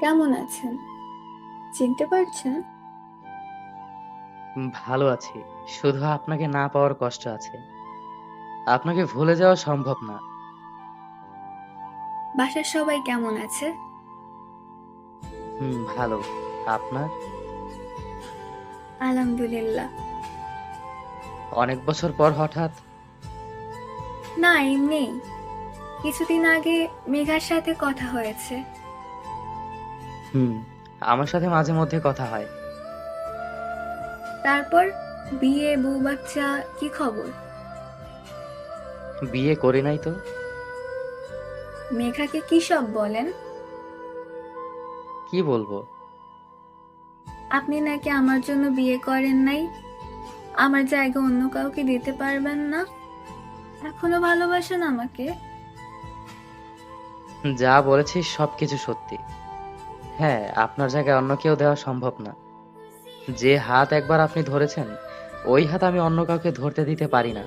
কেমন আছেন? চিনতে পারছেন? ভালো আছি। শুধু আপনাকে না পাওয়ার কষ্ট আছে। আপনাকে ভুলে যাওয়া সম্ভব না। বাসার সবাই কেমন আছে? ভালো। আপনার? আলহামদুলিল্লাহ। অনেক বছর পর হঠাৎ? না, এমনি। কিছুদিন আগে মেঘার সাথে কথা হয়েছে। হুম, আমার সাথে মাঝে মধ্যে কথা হয়। তারপর বিয়ে, বউ বাচ্চা, কি খবর? বিয়ে করি নাই তো। মেঘাকে কি সব বলেন? কি বলবো? আপনি নাকি আমার জন্য বিয়ে করেন নাই, আমার জায়গা অন্য কাউকে দিতে পারবেন না। এখনো ভালোবাসেন আমাকে? যা বলেছি সবকিছু সত্যি। হ্যাঁ, আপনার জায়গায় অন্য কেউ দেওয়া সম্ভব না। যে হাত একবার আপনি ধরেছেন, ওই হাত আমি অন্য কাউকে ধরতে দিতে পারি না।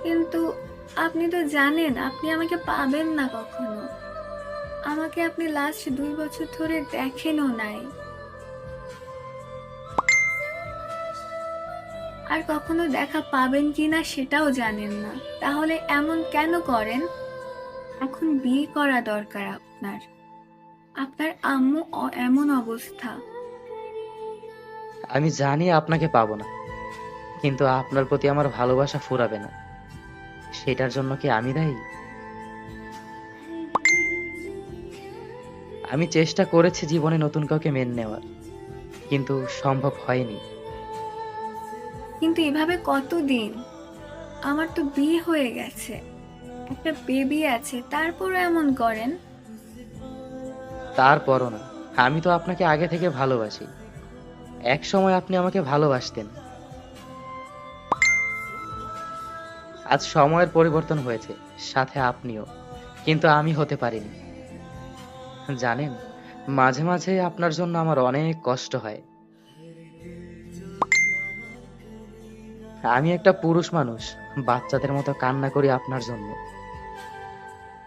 কিন্তু আপনি তো জানেন আপনি আমাকে পাবেন না কখনো। আমাকে আপনি লাস্ট 2 বছর ধরে দেখেনও নাই। আর কখনো দেখা পাবেন কিনা সেটাও জানেন না। তাহলে এমন কেন করেন? এখন বিয়ে করা দরকার আপনার। আপনার আম্মু এমন অবস্থা। আমি জানি আপনাকে পাবো না, কিন্তু আপনার প্রতি আমার ভালোবাসা ফুরাবে না। সেটার জন্য কি আমি দায়ী? আমি চেষ্টা করেছি জীবনে নতুন কাউকে মেনে নেওয়ার, কিন্তু সম্ভব হয়নি। কিন্তু এভাবে কতদিন? আমার তো বিয়ে হয়ে গেছে, একটা বেবি আছে, তারপরও এমন করেন? তারপরও না, আমি তো আপনাকে আগে থেকে ভালোবাসি। এক সময় আপনি আমাকে ভালোবাসতেন। আজ সময়ের পরিবর্তন হয়েছে, সাথে আপনিও, কিন্তু আমি হতে পারিনি। জানেন, মাঝে মাঝে আপনার জন্য আমার অনেক কষ্ট হয়। আমি একটা পুরুষ মানুষ, বাচ্চাদের মতো কান্না করি আপনার জন্য।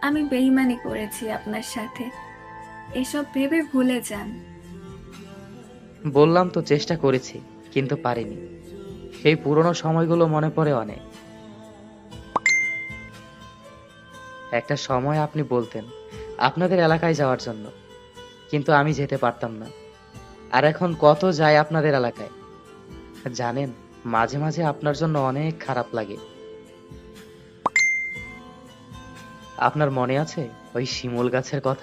আমি বেইমানি করেছি আপনার সাথে, এসব ভেবে ভুলে যান। বললাম তো চেষ্টা করেছি, কিন্তু পারিনি। সেই পুরনো সময়গুলো মনে পড়ে অনেক। একটা সময় আপনি বলতেন আপনাদের এলাকায় যাওয়ার জন্য, কিন্তু আমি যেতে পারতাম না। আর এখন কত যায় আপনাদের এলাকায়। জানেন, মাঝে মাঝে আপনার জন্য অনেক খারাপ লাগে। আপনার মনে আছে ওই শিমুল গাছের কথা?